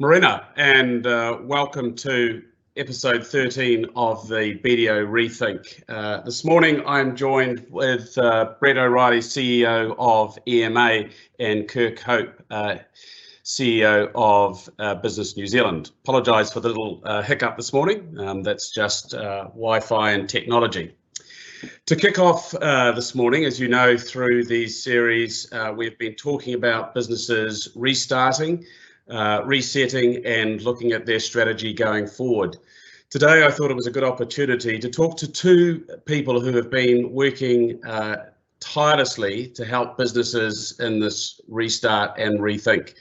Marina, and welcome to episode 13 of the BDO Rethink. This morning I'm joined with Brett O'Reilly, CEO of EMA, and Kirk Hope, CEO of Business New Zealand. Apologise for the little hiccup this morning. That's just Wi-Fi and technology. To kick off this morning, as you know, through these series, we've been talking about businesses restarting, resetting and looking at their strategy going forward. Today, I thought it was a good opportunity to talk to two people who have been working tirelessly to help businesses in this restart and rethink.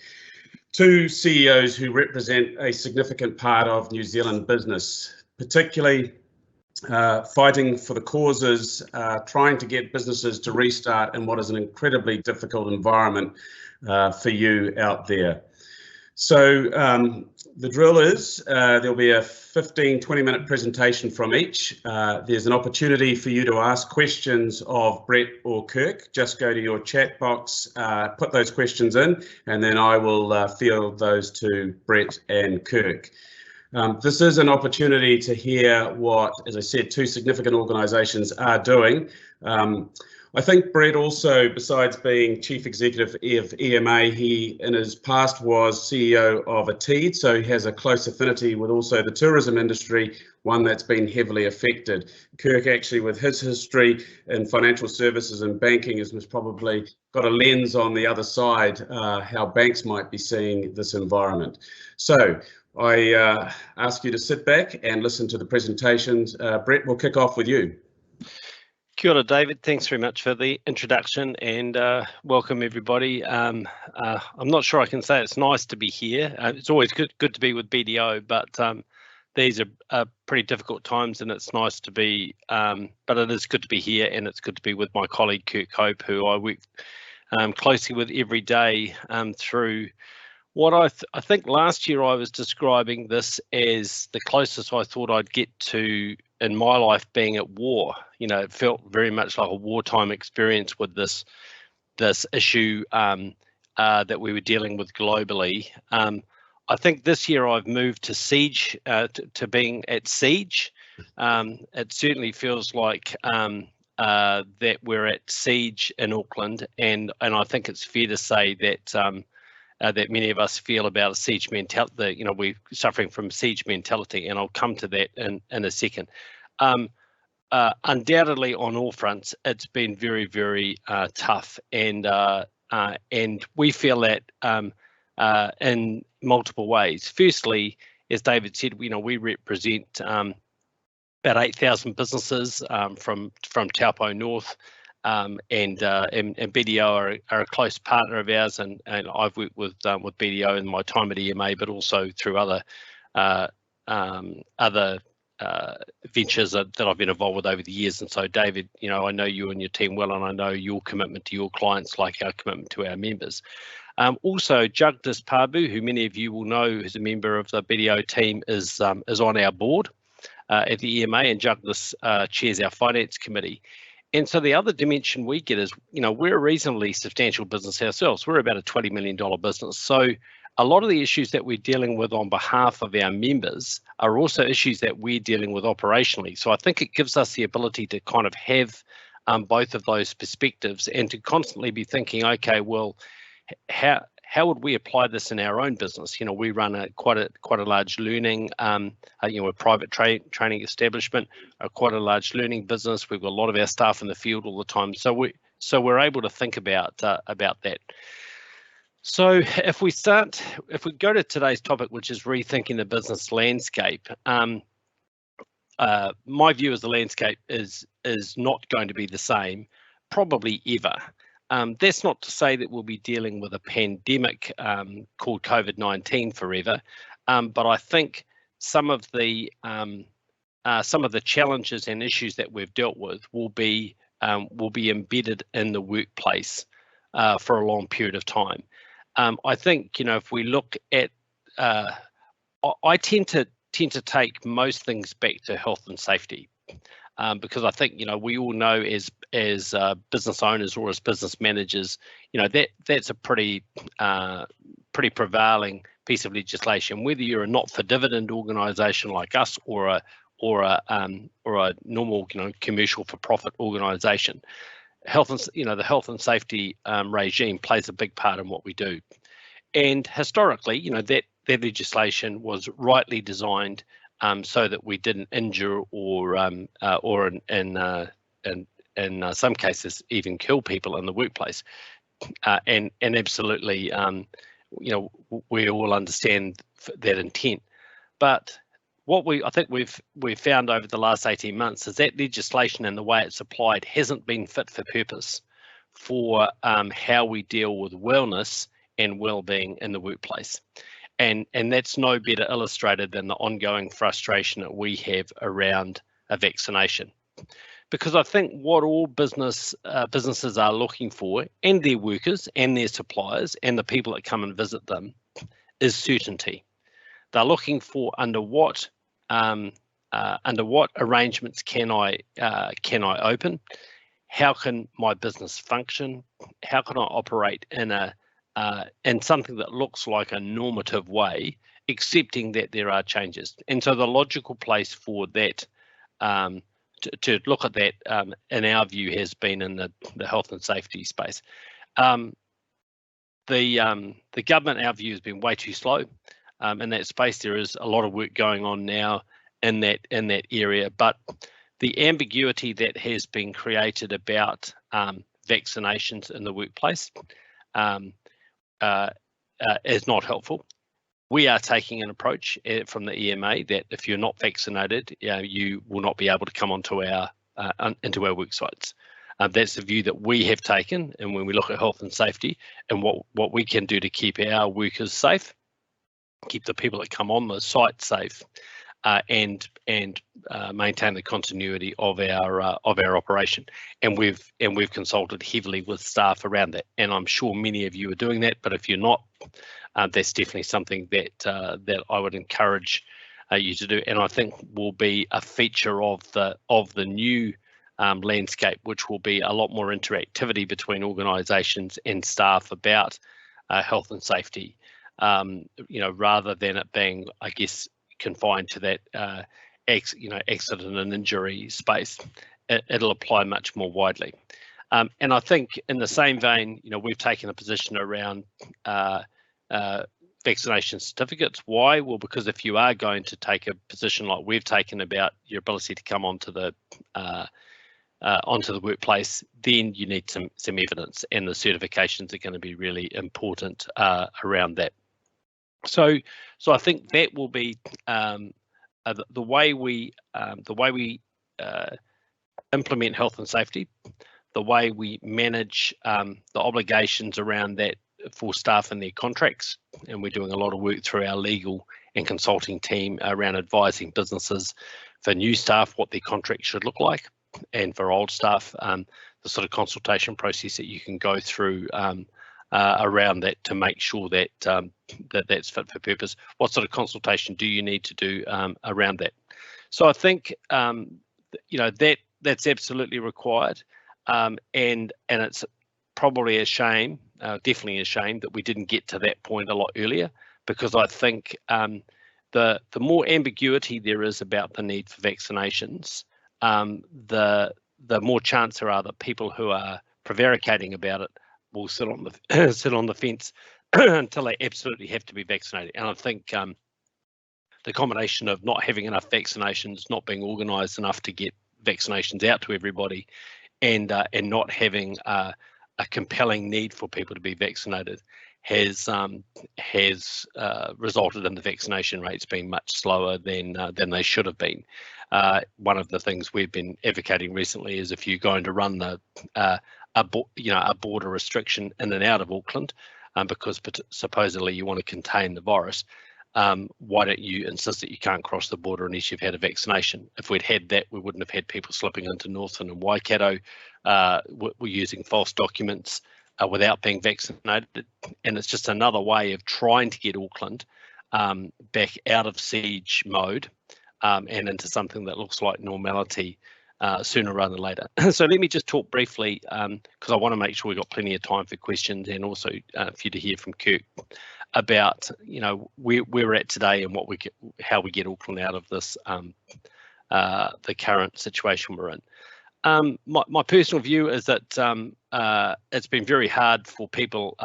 Two CEOs who represent a significant part of New Zealand business, particularly fighting for the causes, trying to get businesses to restart in what is an incredibly difficult environment for you out there. So the drill is there'll be a 15-20 minute presentation from each. There's an opportunity for you to ask questions of Brett or Kirk. Just go to your chat box, put those questions in, and then I will field those to Brett and Kirk. This is an opportunity to hear what, as I said, two significant organisations are doing. I think Brett also, besides being Chief Executive of EMA, he in his past was CEO of a TEED, so he has a close affinity with also the tourism industry, one that's been heavily affected. Kirk, actually, with his history in financial services and banking, has probably got a lens on the other side, how banks might be seeing this environment. So I ask you to sit back and listen to the presentations. Brett, we'll kick off with you. Kia ora, David. Thanks very much for the introduction and welcome everybody. I'm not sure I can say it's nice to be here. It's always good to be with BDO, but these are pretty difficult times and it's nice to be, but it is good to be here and it's good to be with my colleague Kirk Hope, who I work closely with every day through what I think last year I was describing this as the closest I thought I'd get to in my life being at war. You know, it felt very much like a wartime experience with this issue that we were dealing with globally. I think this year I've moved to siege, to being at siege. It certainly feels like that we're at siege in Auckland, and I think it's fair to say that that many of us feel about a siege mentality. You know, we're suffering from siege mentality, and I'll come to that in a second. Undoubtedly, on all fronts, it's been very, very tough, and we feel that in multiple ways. Firstly, as David said, you know, we represent about 8,000 businesses from Taupo North. And BDO are a close partner of ours, and I've worked with BDO in my time at EMA, but also through other ventures that I've been involved with over the years. And so, David, you know, I know you and your team well, and I know your commitment to your clients, like our commitment to our members. Also, Jagdish Prabhu, who many of you will know is a member of the BDO team, is on our board at the EMA, and Jagdish chairs our finance committee. And so the other dimension we get is, you know, we're a reasonably substantial business ourselves. We're about a $20 million business. So a lot of the issues that we're dealing with on behalf of our members are also issues that we're dealing with operationally. So I think it gives us the ability to kind of have both of those perspectives and to constantly be thinking, okay, well, how would we apply this in our own business? You know, we run quite a large learning, you know, a private training establishment, quite a large learning business. We've got a lot of our staff in the field all the time, so we're able to think about that. So if we go to today's topic, which is rethinking the business landscape, my view is the landscape is not going to be the same, probably ever. That's not to say that we'll be dealing with a pandemic called COVID-19 forever, but I think some of the challenges and issues that we've dealt with will be embedded in the workplace for a long period of time. I think, you know, if we look at, I tend to take most things back to health and safety. because I think, we all know as business owners or as business managers, that's a pretty prevailing piece of legislation. Whether you're a not-for-dividend organisation like us or a normal commercial for-profit organisation, the health and safety regime plays a big part in what we do. And historically, that legislation was rightly designed so that we didn't injure or in some cases even kill people in the workplace. And absolutely, we all understand that intent. But what I think we've found over the last 18 months is that legislation and the way it's applied hasn't been fit for purpose for how we deal with wellness and well-being in the workplace. And that's no better illustrated than the ongoing frustration that we have around a vaccination. Because I think what all businesses are looking for, and their workers and their suppliers and the people that come and visit them, is certainty. They're looking for under what arrangements can I open? How can my business function? How can I operate in something that looks like a normative way, accepting that there are changes? And so the logical place for that to look at that, in our view, has been in the health and safety space. The government, our view, has been way too slow in that space. There is a lot of work going on now in that area, but the ambiguity that has been created about vaccinations in the workplace is not helpful. We are taking an approach from the EMA that if you're not vaccinated, you will not be able to come onto into our work sites. That's the view that we have taken, and when we look at health and safety and what we can do to keep our workers safe, keep the people that come on the site safe, and maintain the continuity of our operation. And we've consulted heavily with staff around that, and I'm sure many of you are doing that. But if you're not, that's definitely something that I would encourage you to do, and I think will be a feature of the new landscape, which will be a lot more interactivity between organisations and staff about health and safety, rather than it being, I guess, confined to that accident and injury space. It'll apply much more widely. And I think in the same vein, we've taken a position around vaccination certificates. Why? Well, because if you are going to take a position like we've taken about your ability to come onto the workplace, then you need some evidence, and the certifications are going to be really important around that. So I think that will be the way we implement health and safety, the way we manage the obligations around that for staff and their contracts, and we're doing a lot of work through our legal and consulting team around advising businesses for new staff what their contract should look like, and for old staff the sort of consultation process that you can go through around that to make sure that that's fit for purpose. What sort of consultation do you need to do around that? So I think that's absolutely required, and it's probably a shame, definitely a shame, that we didn't get to that point a lot earlier, because I think the more ambiguity there is about the need for vaccinations, the more chance there are that people who are prevaricating about it will sit on the fence until they absolutely have to be vaccinated. And I think the combination of not having enough vaccinations, not being organised enough to get vaccinations out to everybody, and not having a compelling need for people to be vaccinated has resulted in the vaccination rates being much slower than they should have been. One of the things we've been advocating recently is if you're going to run a border restriction in and out of Auckland, because supposedly you want to contain the virus, why don't you insist that you can't cross the border unless you've had a vaccination? If we'd had that, we wouldn't have had people slipping into Northland and Waikato. We're using false documents without being vaccinated, and it's just another way of trying to get Auckland back out of siege mode and into something that looks like normality sooner rather than later. So let me just talk briefly, because I want to make sure we've got plenty of time for questions and also for you to hear from Kirk about, where we're at today and how we get Auckland out of this, the current situation we're in. My personal view is that it's been very hard for people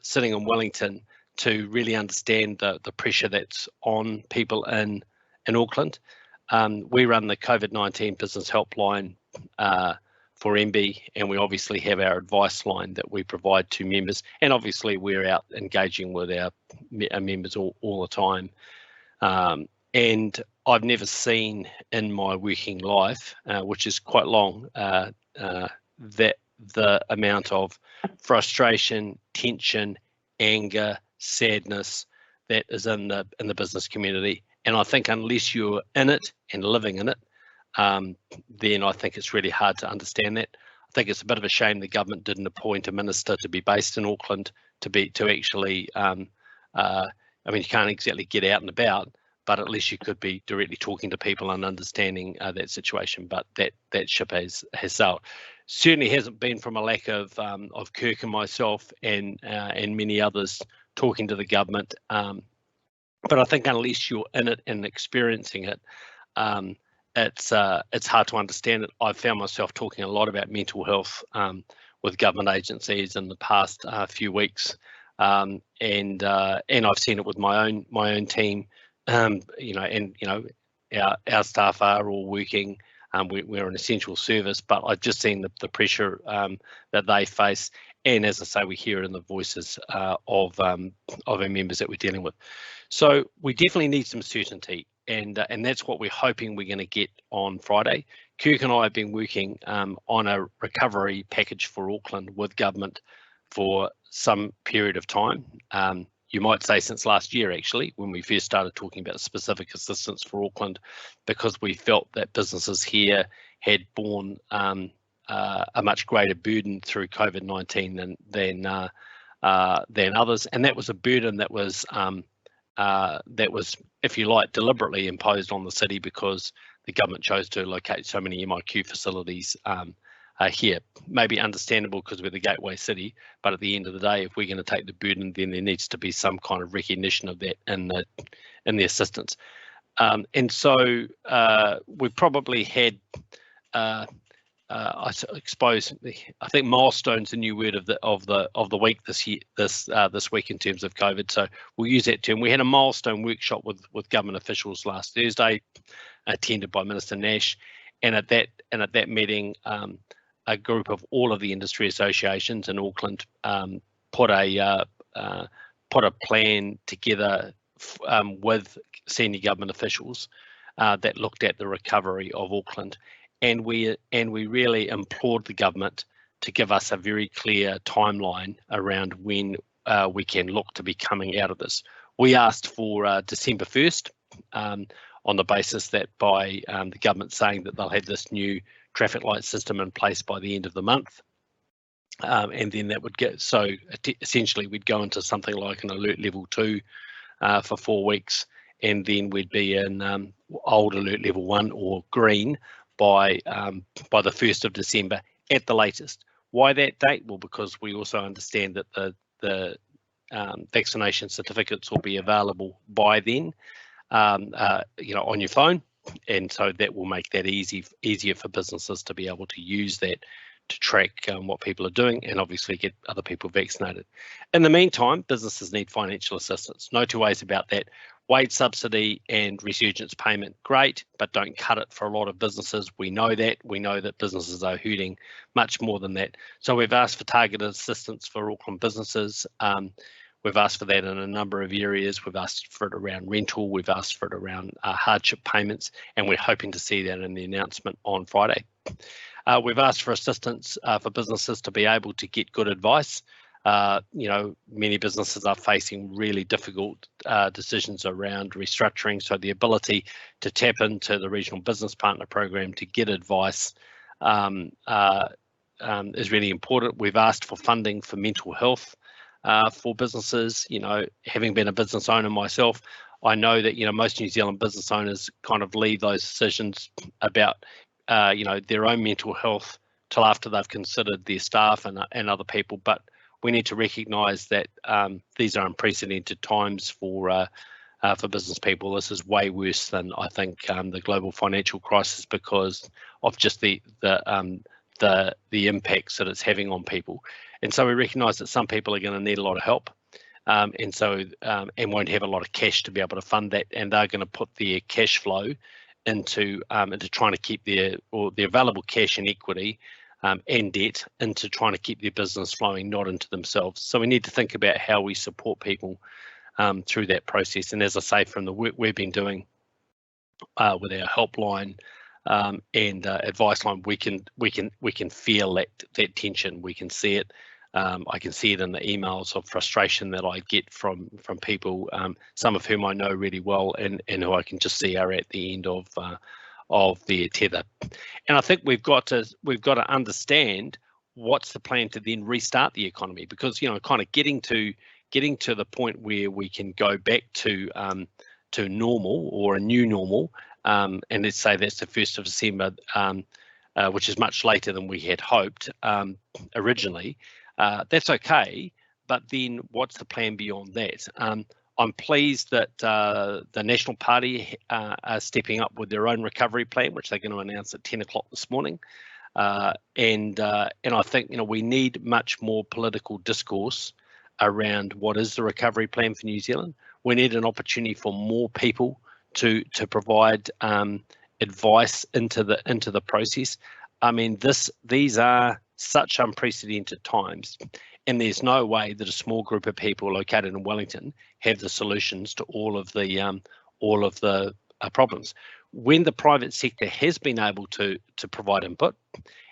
sitting in Wellington to really understand the pressure that's on people in Auckland. We run the COVID-19 business helpline for MB, and we obviously have our advice line that we provide to members, and obviously we're out engaging with our members all the time. And I've never seen in my working life, which is quite long, that the amount of frustration, tension, anger, sadness that is in the business community. And I think unless you're in it and living in it, then I think it's really hard to understand that. I think it's a bit of a shame the government didn't appoint a minister to be based in Auckland to actually, you can't exactly get out and about, but at least you could be directly talking to people and understanding that situation. But that ship has sailed. Certainly hasn't been from a lack of Kirk and myself and many others talking to the government. But I think unless you're in it and experiencing it, it's hard to understand it. I've found myself talking a lot about mental health with government agencies in the past few weeks, and I've seen it with my own team. Our staff are all working. We're an essential service, but I've just seen the pressure that they face, and as I say, we hear it in the voices of our members that we're dealing with. So we definitely need some certainty, and that's what we're hoping we're going to get on Friday. Kirk and I have been working on a recovery package for Auckland with government for some period of time. You might say since last year, actually, when we first started talking about specific assistance for Auckland, because we felt that businesses here had borne a much greater burden through COVID-19 than others, and that was a burden that was, if you like, deliberately imposed on the city because the government chose to locate so many MIQ facilities here. Maybe understandable because we're the gateway city, but at the end of the day, if we're going to take the burden, then there needs to be some kind of recognition of that in the assistance. And so we probably had, I suppose, I think milestone's a new word of the week this year, this week in terms of COVID. So we'll use that term. We had a milestone workshop with government officials last Thursday, attended by Minister Nash, and at that meeting, a group of all of the industry associations in Auckland put a plan together with senior government officials that looked at the recovery of Auckland, and we really implored the government to give us a very clear timeline around when we can look to be coming out of this. We asked for December 1st on the basis that by the government saying that they'll have this new traffic light system in place by the end of the month, and then that would get, so essentially we'd go into something like an alert level 2 for 4 weeks, and then we'd be in old alert level 1 or green by the 1st of December at the latest. Why that date? Well, because we also understand that the vaccination certificates will be available by then, on your phone, and so that will make that easier for businesses to be able to use that to track what people are doing and obviously get other people vaccinated. In the meantime, businesses need financial assistance. No two ways about that. Wage subsidy and resurgence payment, great, but don't cut it for a lot of businesses. We know that. We know that businesses are hurting much more than that. So we've asked for targeted assistance for Auckland businesses. We've asked for that in a number of areas. We've asked for it around rental. We've asked for it around hardship payments, and we're hoping to see that in the announcement on Friday. We've asked for assistance for businesses to be able to get good advice. Many businesses are facing really difficult decisions around restructuring, so the ability to tap into the Regional Business Partner Program to get advice is really important. We've asked for funding for mental health for businesses. Having been a business owner myself, I know that most New Zealand business owners kind of leave those decisions about their own mental health till after they've considered their staff and other people. But we need to recognise that these are unprecedented times for business people. This is way worse than I think the global financial crisis because of just the impacts that it's having on people. And so we recognise that some people are going to need a lot of help, and won't have a lot of cash to be able to fund that, and they're going to put their cash flow into trying to keep their available cash and equity and debt into trying to keep their business flowing, not into themselves. So we need to think about how we support people through that process. And as I say, from the work we've been doing with our helpline and advice line, we can feel that tension. We can see it. I can see it in the emails of frustration that I get from people, some of whom I know really well, and who I can just see are at the end of their tether. And I think we've got to understand what's the plan to then restart the economy, because kind of getting to the point where we can go back to normal or a new normal, and let's say that's the 1st of December, which is much later than we had hoped originally. That's okay, but then what's the plan beyond that? I'm pleased that the National Party are stepping up with their own recovery plan, which they're going to announce at 10 o'clock this morning. And I think we need much more political discourse around what is the recovery plan for New Zealand. We need an opportunity for more people to provide advice into the process. I mean, these are such unprecedented times, and there's no way that a small group of people located in Wellington have the solutions to all of the problems. When the private sector has been able to provide input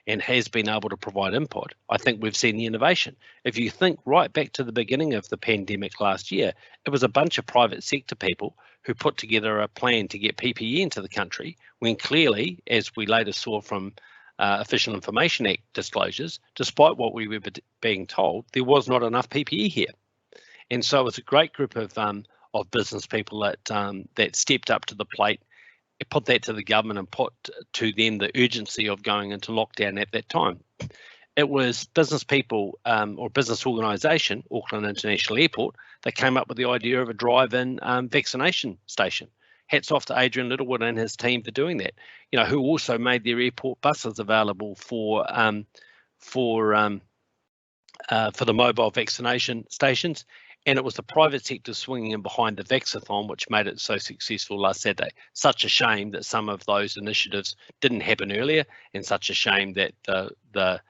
and has been able to provide input, I think we've seen the innovation. If you think right back to the beginning of the pandemic last year, it was a bunch of private sector people who put together a plan to get PPE into the country, when clearly, as we later saw from Official Information Act disclosures, despite what we were being told, there was not enough PPE here. And so it's a great group of business people that stepped up to the plate, put that to the government, and put to them the urgency of going into lockdown at that time. It was business people or business organisation, Auckland International Airport, that came up with the idea of a drive-in vaccination station. Hats off to Adrian Littlewood and his team for doing that. Who also made their airport buses available for the mobile vaccination stations. And it was the private sector swinging in behind the Vaxathon, which made it so successful last Saturday. Such a shame that some of those initiatives didn't happen earlier, and such a shame that the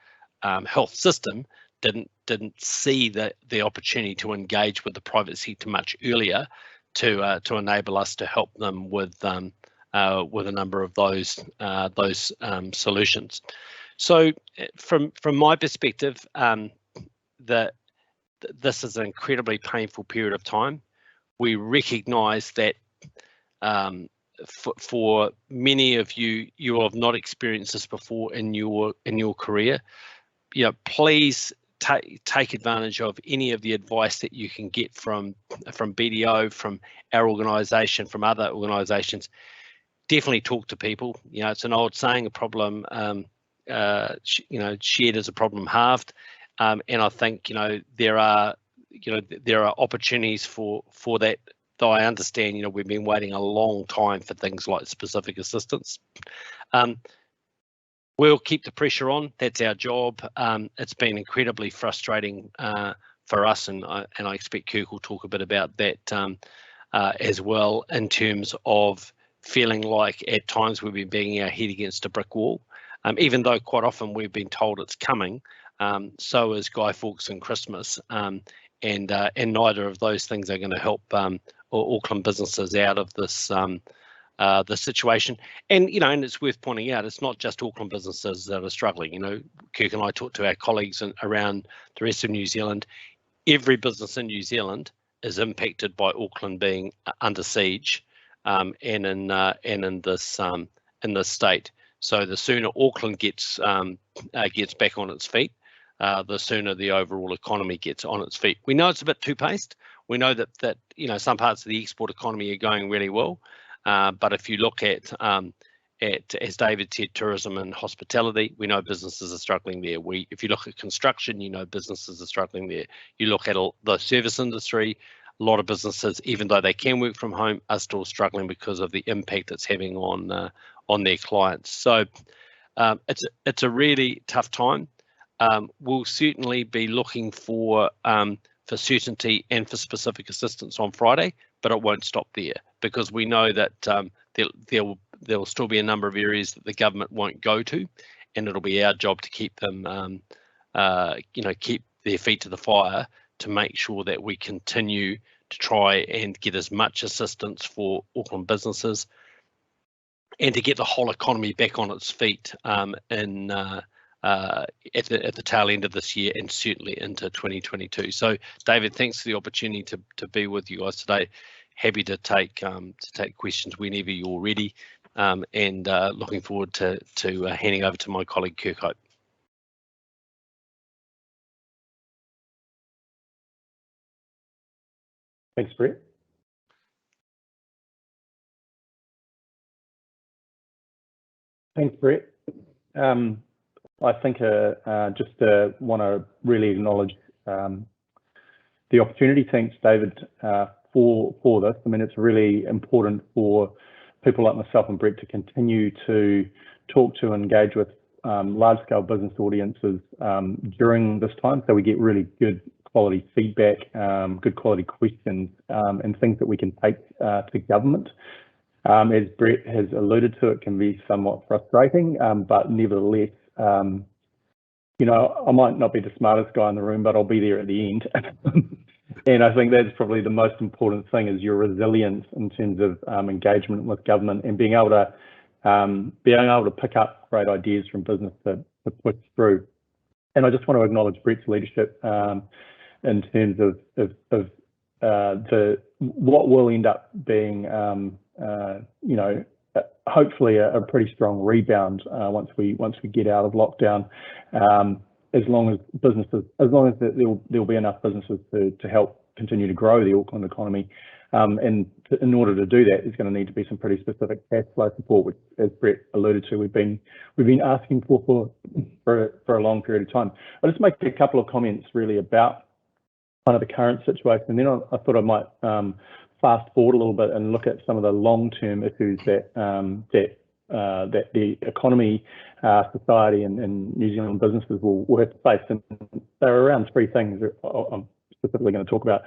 health system didn't see the opportunity to engage with the private sector much earlier to enable us to help them with a number of those solutions. So from my perspective, this is an incredibly painful period of time. We recognise that for many of you have not experienced this before in your career. Please take advantage of any of the advice that you can get from BDO, from our organisation, from other organisations. Definitely talk to people. It's an old saying: a problem shared is a problem halved. And I think there are opportunities for that. Though I understand we've been waiting a long time for things like specific assistance. We'll keep the pressure on. That's our job. It's been incredibly frustrating for us, and I expect Kirk will talk a bit about that as well, in terms of feeling like at times we've been banging our head against a brick wall, even though quite often we've been told it's coming. So is Guy Fawkes and Christmas, and neither of those things are going to help Auckland businesses out of this the situation. And and it's worth pointing out, it's not just Auckland businesses that are struggling. Kirk and I talked to our colleagues around the rest of New Zealand. Every business in New Zealand is impacted by Auckland being under siege, and in this state. So the sooner Auckland gets back on its feet, the sooner the overall economy gets on its feet. We know it's a bit two-paced. We know that some parts of the export economy are going really well, but if you look at at, as David said, tourism and hospitality. We know businesses are struggling there. If you look at construction, you know businesses are struggling there. You look at the service industry, a lot of businesses, even though they can work from home, are still struggling because of the impact it's having on their clients. So it's a really tough time. We'll certainly be looking for certainty and for specific assistance on Friday, but it won't stop there, because we know that there will still be a number of areas that the government won't go to, and it'll be our job to keep them, keep their feet to the fire to make sure that we continue to try and get as much assistance for Auckland businesses and to get the whole economy back on its feet at the tail end of this year and certainly into 2022. So, David, thanks for the opportunity to be with you guys today. Happy to take questions whenever you're ready, and looking forward to handing over to my colleague Kirkhope. Thanks, Brett. Thanks, Brett. I think just want to really acknowledge the opportunity. Thanks, David, for this. I mean, it's really important for people like myself and Brett to continue to talk to and engage with large-scale business audiences during this time, so we get really good quality feedback, good quality questions, and things that we can take to government. As Brett has alluded to, it can be somewhat frustrating, but nevertheless, I might not be the smartest guy in the room, but I'll be there at the end. And I think that's probably the most important thing, is your resilience in terms of engagement with government and being able to pick up great ideas from business to push through. And I just want to acknowledge Brett's leadership in terms of what will end up being, hopefully a pretty strong rebound once we get out of lockdown. As long as there'll be enough businesses to help continue to grow the Auckland economy, and in order to do that, there's going to need to be some pretty specific cash flow support, which, as Brett alluded to, we've been asking for a long period of time. I'll just make a couple of comments really about kind of the current situation, and then I thought I might fast forward a little bit and look at some of the long-term issues that the economy, society, and New Zealand businesses will have to face. And there are around three things that I'm specifically going to talk about.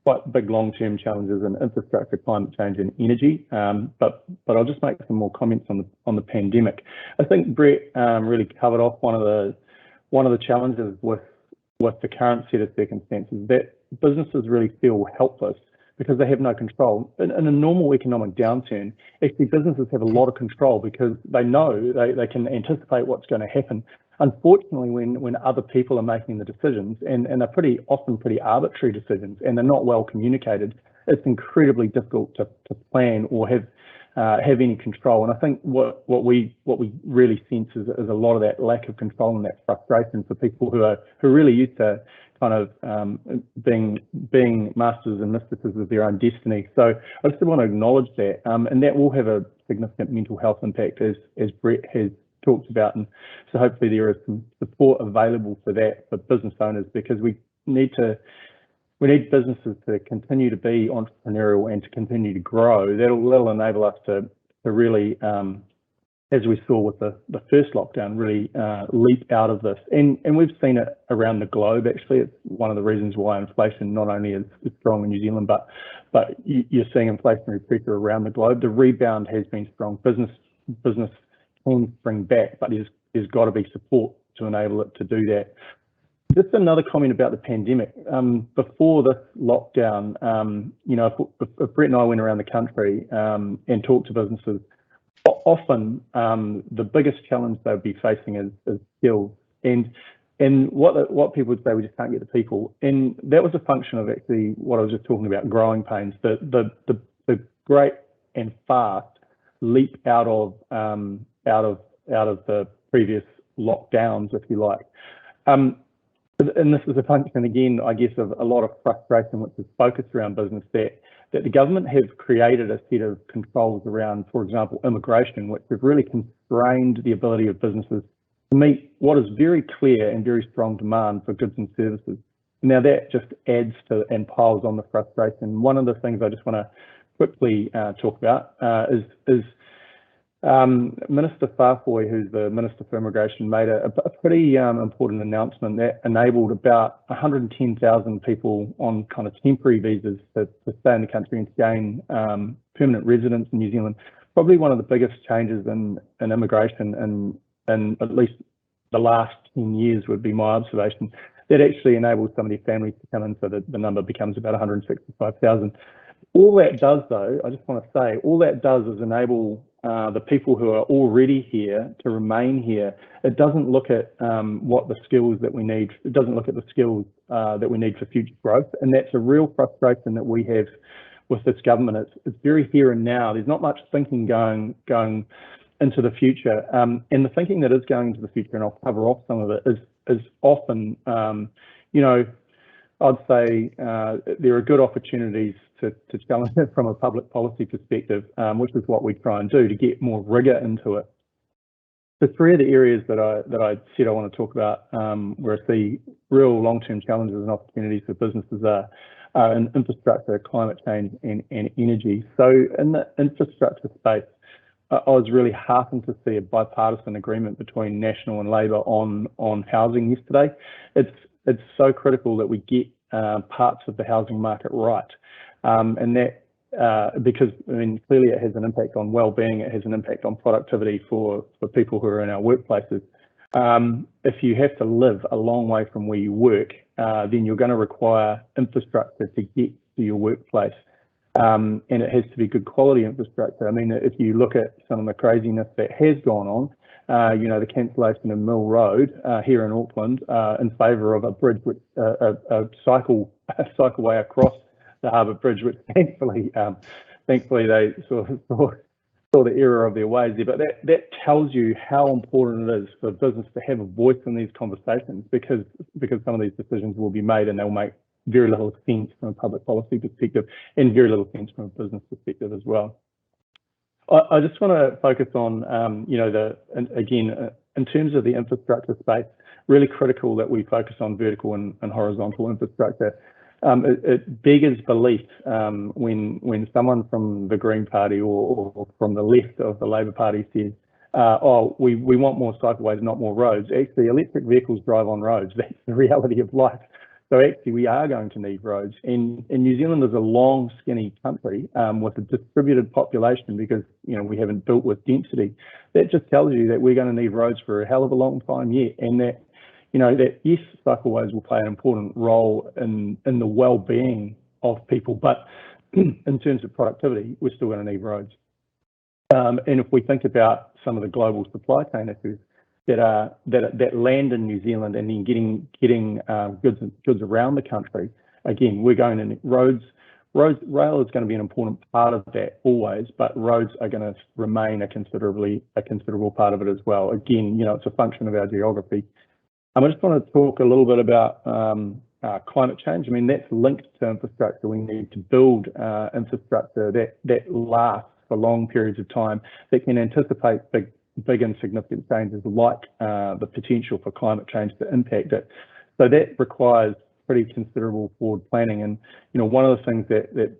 Quite big long-term challenges in infrastructure, climate change, and energy. But I'll just make some more comments on the pandemic. I think Brett really covered off one of the challenges with the current set of circumstances, that businesses really feel helpless because they have no control. In a normal economic downturn, actually businesses have a lot of control because they know they can anticipate what's going to happen. Unfortunately, when other people are making the decisions, and they're often pretty arbitrary decisions, and they're not well communicated, it's incredibly difficult to plan or have any control. And I think what we really sense is a lot of that lack of control and that frustration for people who are really used to kind of being masters and mistresses of their own destiny. So I just want to acknowledge that, and that will have a significant mental health impact, as Brett has talked about. And so hopefully there is some support available for that for business owners, because we need businesses to continue to be entrepreneurial and to continue to grow. That'll enable us to really, as we saw with the first lockdown, really leap out of this. And we've seen it around the globe, actually. It's one of the reasons why inflation not only is strong in New Zealand, but you're seeing inflationary pressure around the globe. The rebound has been strong. Business can spring back, but there's got to be support to enable it to do that. Just another comment about the pandemic. Before this lockdown, if Brett and I went around the country and talked to businesses, often the biggest challenge they'd be facing is skills. And what people would say, we just can't get the people. And that was a function of actually what I was just talking about, growing pains, the great and fast leap out of the previous lockdowns, if you like. And this is a function, again, I guess, of a lot of frustration which is focused around business, that that the government have created a set of controls around, for example, immigration, which have really constrained the ability of businesses to meet what is very clear and very strong demand for goods and services. Now that just adds to and piles on the frustration. One of the things I just want to quickly talk about is Minister Farfoy, who's the Minister for Immigration, made a pretty important announcement that enabled about 110,000 people on kind of temporary visas to stay in the country and to gain permanent residence in New Zealand. Probably one of the biggest changes in immigration in at least the last 10 years would be my observation. That actually enables some of these families to come in, so that the number becomes about 165,000. All that does, though, I just want to say, all that does is enable the people who are already here to remain here. It doesn't look at what the skills that we need. It doesn't look at the skills that we need for future growth, and that's a real frustration that we have with this government. It's very here and now. There's not much thinking going into the future, and the thinking that is going into the future, and I'll cover off some of it, is often, you know, I'd say there are good opportunities to challenge it from a public policy perspective, which is what we try and do to get more rigor into it. The three of the areas that I said I want to talk about, where I see real long-term challenges and opportunities for businesses are in infrastructure, climate change, and energy. So in the infrastructure space, I was really heartened to see a bipartisan agreement between National and Labor on housing yesterday. It's so critical that we get parts of the housing market right, and that because I mean clearly it has an impact on well-being, it has an impact on productivity for people who are in our workplaces. If you have to live a long way from where you work, then you're going to require infrastructure to get to your workplace. And it has to be good quality infrastructure. I mean, if you look at some of the craziness that has gone on, you know, the cancellation of Mill Road here in Auckland in favour of a bridge, which a cycleway across the Harbour Bridge, which thankfully they sort of saw the error of their ways there. But that tells you how important it is for business to have a voice in these conversations, because some of these decisions will be made and they'll make very little sense from a public policy perspective and very little sense from a business perspective as well. I just want to focus on, you know, again, in terms of the infrastructure space, really critical that we focus on vertical and horizontal infrastructure. It beggars belief when someone from the Green Party or from the left of the Labor Party says, oh, we want more cycleways, not more roads. Actually, electric vehicles drive on roads. That's the reality of life. So actually, we are going to need roads. And New Zealand is a long, skinny country with a distributed population because, you know, we haven't built with density. That just tells you that we're going to need roads for a hell of a long time yet. And that, you know, that yes, cycleways will play an important role in the well-being of people, but in terms of productivity, we're still going to need roads. And if we think about some of the global supply chain issues that land in New Zealand and then getting goods around the country, again, we're going to need roads. Rail is going to be an important part of that always, but roads are going to remain a considerable part of it as well. Again, you know, it's a function of our geography. I just want to talk a little bit about climate change. I mean, that's linked to infrastructure. We need to build infrastructure that lasts for long periods of time, that can anticipate big and significant changes like the potential for climate change to impact it. So that requires pretty considerable forward planning. And you know, one of the things that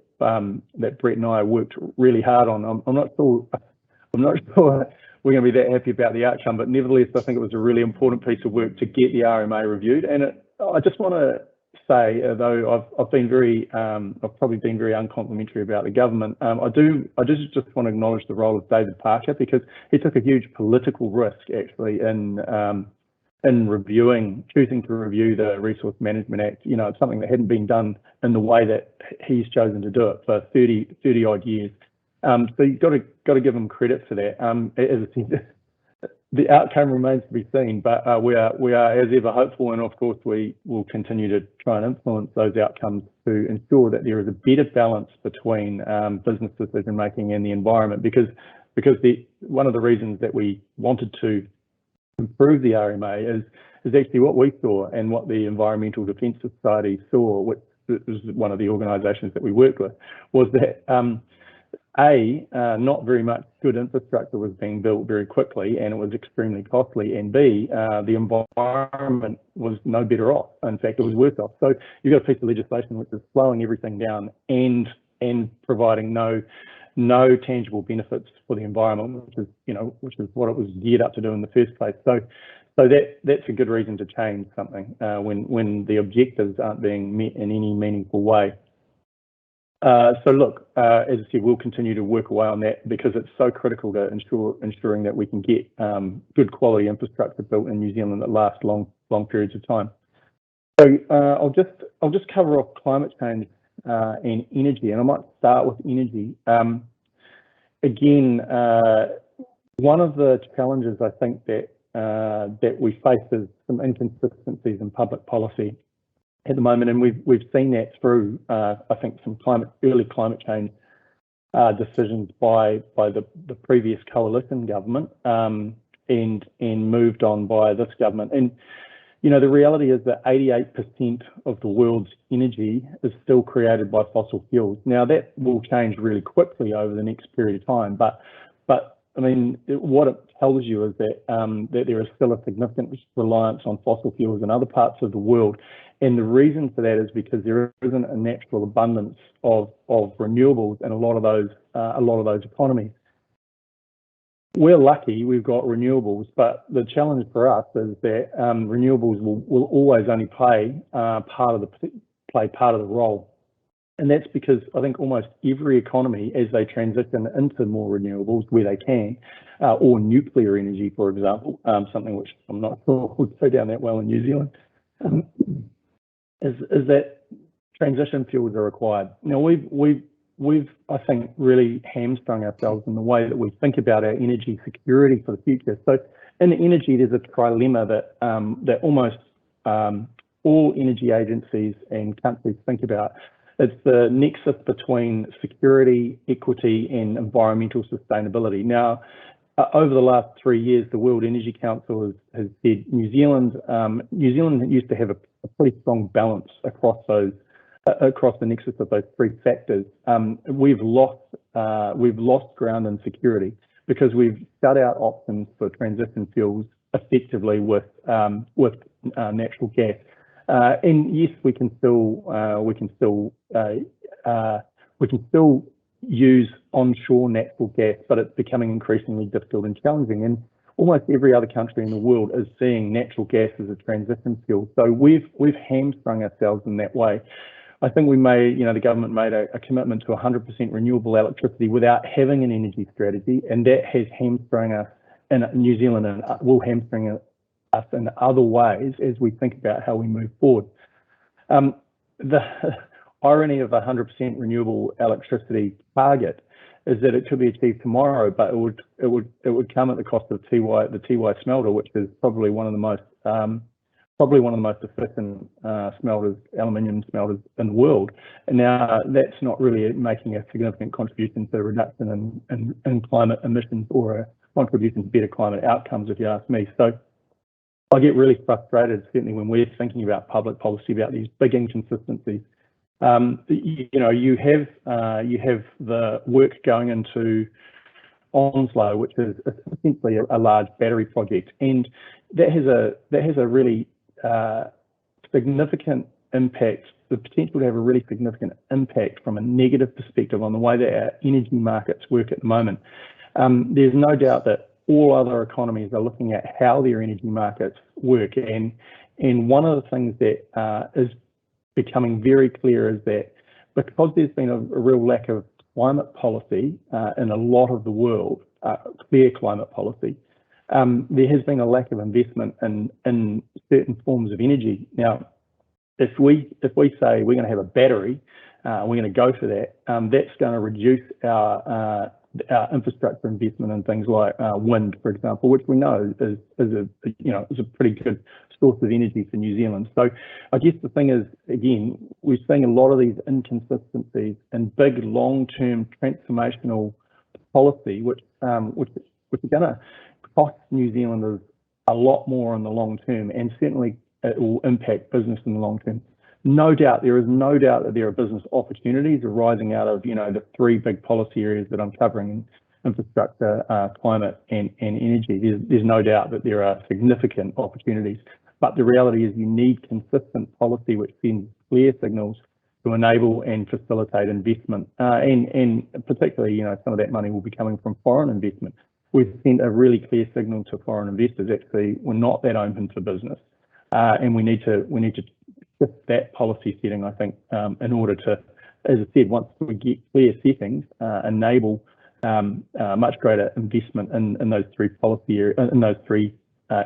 Brett and I worked really hard on. I'm not sure we're going to be that happy about the outcome, but nevertheless, I think it was a really important piece of work to get the RMA reviewed. And I just want to say, though I've probably been very uncomplimentary about the government, I just want to acknowledge the role of David Parker, because he took a huge political risk actually in choosing to review the Resource Management Act. You know, it's something that hadn't been done in the way that he's chosen to do it for 30 odd years. So you've got to give him credit for that. As I said, the outcome remains to be seen, but we are as ever hopeful, and of course we will continue to try and influence those outcomes to ensure that there is a better balance between business decision making and the environment. Because one of the reasons that we wanted to improve the RMA is actually what we saw and what the Environmental Defence Society saw, one of the organisations that we worked with, was that not very much good infrastructure was being built very quickly, and it was extremely costly, and B, the environment was no better off. In fact, it was worse off. So you've got a piece of legislation which is slowing everything down and providing no tangible benefits for the environment, which is what it was geared up to do in the first place. So that's a good reason to change something when the objectives aren't being met in any meaningful way. So look, as I said, we'll continue to work away on that because it's so critical to ensuring that we can get good quality infrastructure built in New Zealand that lasts long periods of time. So I'll just cover off climate change and energy, and I might start with energy. Again, one of the challenges I think that we face is some inconsistencies in public policy at the moment, and we've seen that through I think some early climate change decisions by the previous coalition government, and moved on by this government. And the reality is that 88% of the world's energy is still created by fossil fuels. Now that will change really quickly over the next period of time, but I mean, what it tells you is that that there is still a significant reliance on fossil fuels in other parts of the world, and the reason for that is because there isn't a natural abundance of renewables in a lot of those economies. We're lucky we've got renewables, but the challenge for us is that renewables will always only play part of the role. And that's because I think almost every economy, as they transition into more renewables where they can, or nuclear energy, for example, something which I'm not sure would go down that well in New Zealand, is that transition fuels are required. Now we've I think really hamstrung ourselves in the way that we think about our energy security for the future. So in energy, there's a trilemma that almost all energy agencies and countries think about. It's the nexus between security, equity, and environmental sustainability. Now, over the last 3 years, the World Energy Council has said New Zealand used to have a pretty strong balance across the nexus of those three factors. We've lost ground in security because we've shut out options for transition fuels effectively with natural gas. And yes, we can still use onshore natural gas, but it's becoming increasingly difficult and challenging. And almost every other country in the world is seeing natural gas as a transition fuel. So we've hamstrung ourselves in that way. I think the government made a commitment to 100% renewable electricity without having an energy strategy, and that has hamstrung us in New Zealand and will hamstring us in other ways as we think about how we move forward. The irony of a 100% renewable electricity target is that it could be achieved tomorrow, but it would come at the cost of the Tiwai smelter, which is probably one of the most efficient aluminium smelters in the world. And now that's not really making a significant contribution to the reduction in climate emissions or a contribution to better climate outcomes, if you ask me. So I get really frustrated, certainly when we're thinking about public policy, about these big inconsistencies. You have the work going into Onslow, which is essentially a large battery project, and that has a really significant impact, the potential to have a really significant impact from a negative perspective on the way that our energy markets work at the moment. There's no doubt that all other economies are looking at how their energy markets work, and one of the things that is becoming very clear is that because there's been a real lack of climate policy in a lot of the world, clear climate policy, there has been a lack of investment in certain forms of energy. Now, if we say we're going to have a battery, we're going to go for that, that's going to reduce our infrastructure investment in things like wind, for example, which we know is a pretty good source of energy for New Zealand. So I guess the thing is, again, we're seeing a lot of these inconsistencies and big long-term transformational policy, which are going to cost New Zealanders a lot more in the long term, and certainly it will impact business in the long term. no doubt, there is no doubt that there are business opportunities arising out of, the three big policy areas that I'm covering: infrastructure, climate, and energy. There's no doubt that there are significant opportunities, but the reality is you need consistent policy which sends clear signals to enable and facilitate investment, and particularly, some of that money will be coming from foreign investment. We've sent a really clear signal to foreign investors. Actually, we're not that open for business, and we need to shift that policy setting, I think, in order to, as I said, once we get clear settings, enable much greater investment in those three policy areas,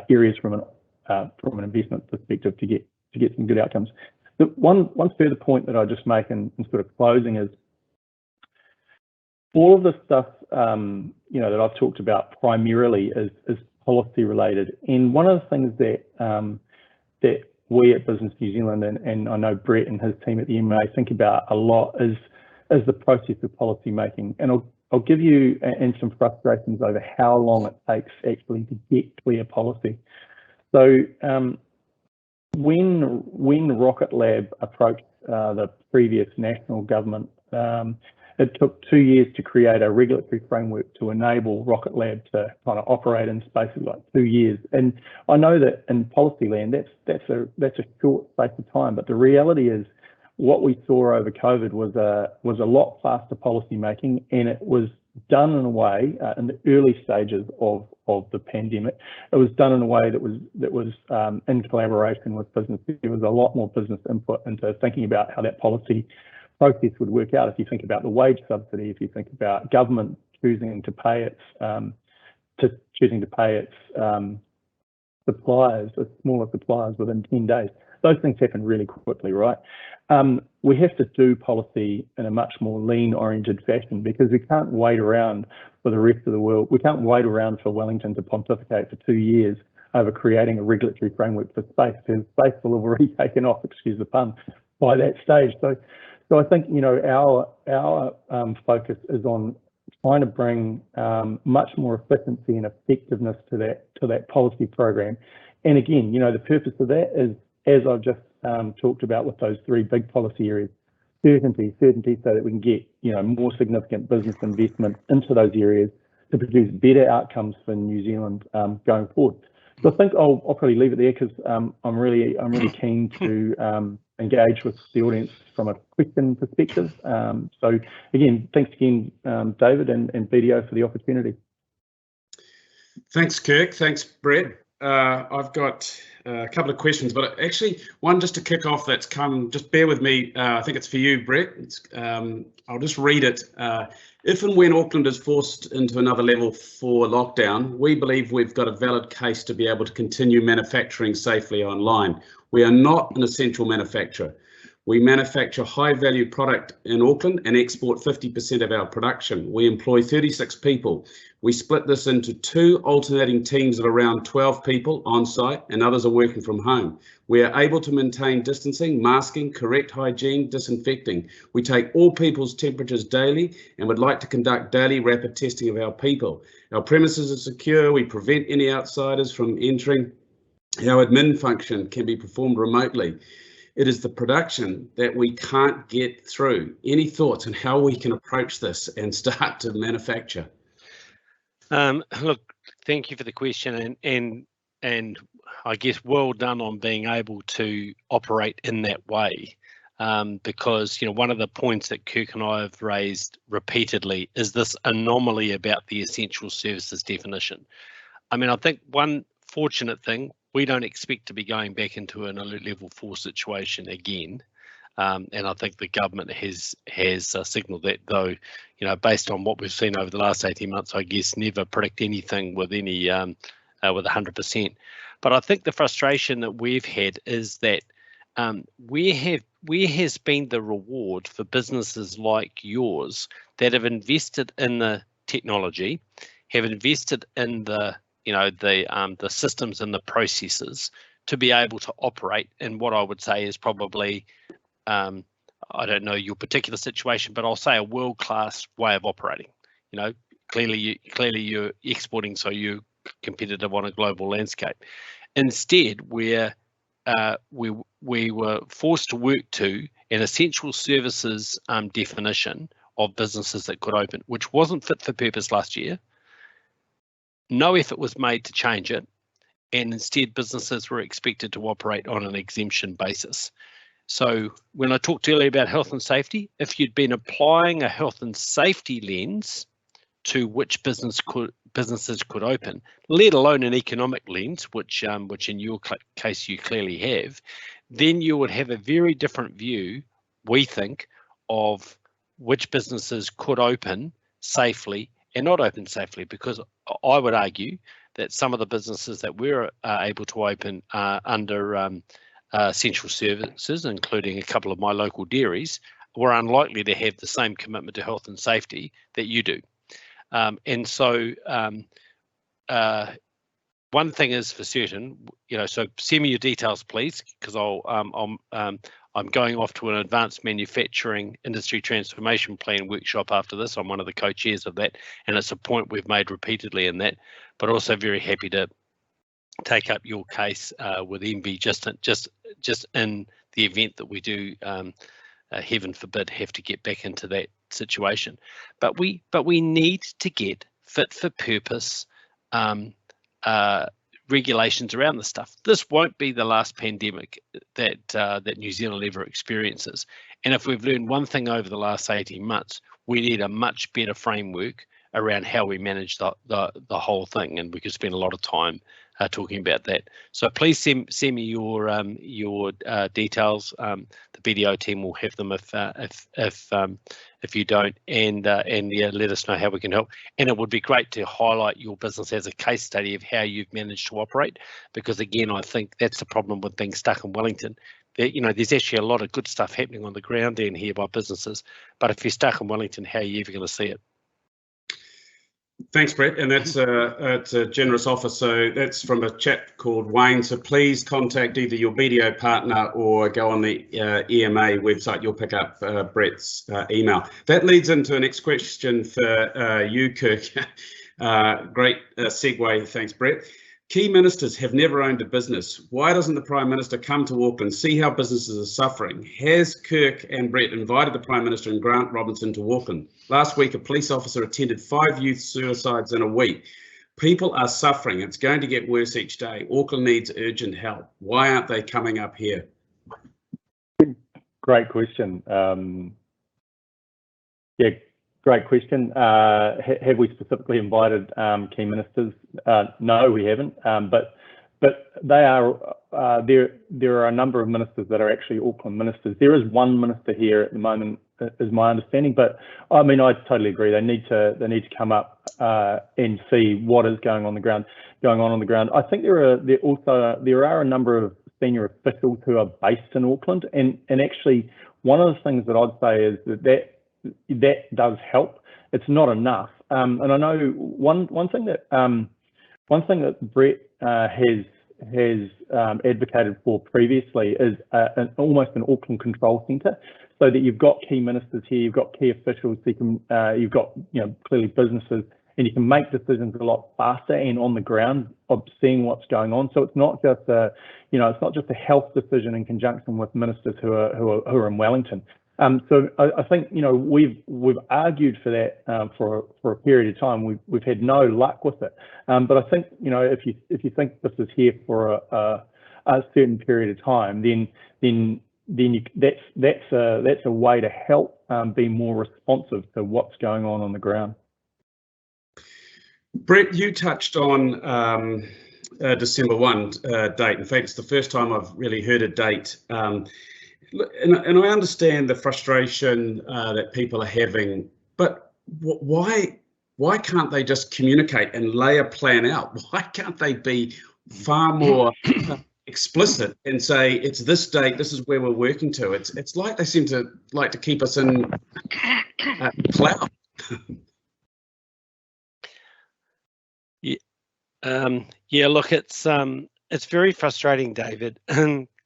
areas from an investment perspective to get some good outcomes. The one further point that I just make in sort of closing is all of the stuff that I've talked about primarily is policy related, and one of the things that we at Business New Zealand, and I know Brett and his team at the EMA think about a lot, is the process of policy making. And I'll give you and some frustrations over how long it takes actually to get clear policy. So when Rocket Lab approached the previous national government, it took 2 years to create a regulatory framework to enable Rocket Lab to kind of operate in spaces like 2 years. And I know that in policy land, that's a short space of time. But the reality is, what we saw over COVID was a lot faster policy making, and it was done in a way in the early stages of the pandemic. It was done in a way that was in collaboration with business. There was a lot more business input into thinking about how that policy process would work out. If you think about the wage subsidy, if you think about government choosing to pay its suppliers, its smaller suppliers, within 10 days, those things happen really quickly, right? We have to do policy in a much more lean-oriented fashion, because we can't wait around for the rest of the world. We can't wait around for Wellington to pontificate for 2 years over creating a regulatory framework for space, because space will have already taken off, excuse the pun, by that stage. So I think, our focus is on trying to bring much more efficiency and effectiveness to that policy program. And again, the purpose of that is, as I've just talked about with those three big policy areas: certainty, so that we can get more significant business investment into those areas to produce better outcomes for New Zealand going forward. So I think I'll probably leave it there, because I'm really keen to engage with the audience from a question perspective. So again, thanks again, David and BDO, for the opportunity. Thanks, Kirk. Thanks, Brett. I've got a couple of questions, but actually one just to kick off that's come, just bear with me. I think it's for you, Brett. I'll just read it. If and when Auckland is forced into another level 4 lockdown, we believe we've got a valid case to be able to continue manufacturing safely online. We are not an essential manufacturer. We manufacture high value product in Auckland and export 50% of our production. We employ 36 people. We split this into 2 alternating teams of around 12 people on site, and others are working from home. We are able to maintain distancing, masking, correct hygiene, disinfecting. We take all people's temperatures daily and would like to conduct daily rapid testing of our people. Our premises are secure. We prevent any outsiders from entering. Our admin function can be performed remotely. It is the production that we can't get through. Any thoughts on how we can approach this and start to manufacture? Look, thank you for the question, and I guess well done on being able to operate in that way, because one of the points that Kirk and I have raised repeatedly is this anomaly about the essential services definition. I mean, I think one fortunate thing, we don't expect to be going back into an alert level 4 situation again. And I think the government has signalled that, though, based on what we've seen over the last 18 months, I guess never predict anything with any with 100%. But I think the frustration that we've had is that where has been the reward for businesses like yours that have invested in the technology, have invested in the systems and the processes to be able to operate in what I would say is probably, I don't know your particular situation, but I'll say a world-class way of operating. Clearly you're exporting, so you're competitive on a global landscape. Instead, we're we were forced to work to an essential services definition of businesses that could open, which wasn't fit for purpose last year. No effort was made to change it, and instead businesses were expected to operate on an exemption basis. So when I talked earlier about health and safety, if you'd been applying a health and safety lens to which businesses could open, let alone an economic lens, which in your case you clearly have, then you would have a very different view, we think, of which businesses could open safely and not open safely, because I would argue that some of the businesses that we're able to open under essential services, including a couple of my local dairies, were unlikely to have the same commitment to health and safety that you do. And so one thing is for certain, so send me your details, please, because I'm going off to an advanced manufacturing industry transformation plan workshop after this. I'm one of the co-chairs of that, and it's a point we've made repeatedly in that, but also very happy to take up your case with MB just in the event that we do, heaven forbid, have to get back into that situation. But we need to get fit for purpose regulations around this stuff. This won't be the last pandemic that New Zealand ever experiences. And if we've learned one thing over the last 18 months, we need a much better framework around how we manage the whole thing. And we could spend a lot of time talking about that. So please send me your details. The BDO team will have them if you don't, and yeah, let us know how we can help. And it would be great to highlight your business as a case study of how you've managed to operate, because again, I think that's the problem with being stuck in Wellington. There's actually a lot of good stuff happening on the ground down here by businesses, but if you're stuck in Wellington, how are you ever going to see it? Thanks, Brett, and that's it's a generous offer. So that's from a chap called Wayne. So please contact either your BDO partner or go on the EMA website. You'll pick up Brett's email. That leads into the next question for you, Kirk. Great segue. Thanks, Brett. Key ministers have never owned a business. Why doesn't the Prime Minister come to Auckland, see how businesses are suffering? Has Kirk and Brett invited the Prime Minister and Grant Robinson to Auckland? Last week, a police officer attended 5 youth suicides in a week. People are suffering. It's going to get worse each day. Auckland needs urgent help. Why aren't they coming up here? Great question. Yeah. Great question. Have we specifically invited key ministers? No, we haven't. But they are there are a number of ministers that are actually Auckland ministers. There is one minister here at the moment, is my understanding. But I mean, I totally agree. They need to come up and see what is going on on the ground. I think there are a number of senior officials who are based in Auckland, and actually one of the things that I'd say is that does help. It's not enough, and I know one thing that Brett has advocated for previously is almost an Auckland control centre, so that you've got key ministers here, you've got key officials, so you've got clearly businesses, and you can make decisions a lot faster and on the ground of seeing what's going on. So it's not just a health decision in conjunction with ministers who are in Wellington. So I think we've argued for that for a period of time. We've had no luck with it. But I think if you think this is here for a certain period of time, then that's a way to help be more responsive to what's going on the ground. Brett, you touched on December 1 date. In fact, it's the first time I've really heard a date. And I understand the frustration that people are having, but why can't they just communicate and lay a plan out? Why can't they be far more explicit and say it's this date, this is where we're working to? It's like they seem to like to keep us in cloud. Yeah, look, it's very frustrating, David.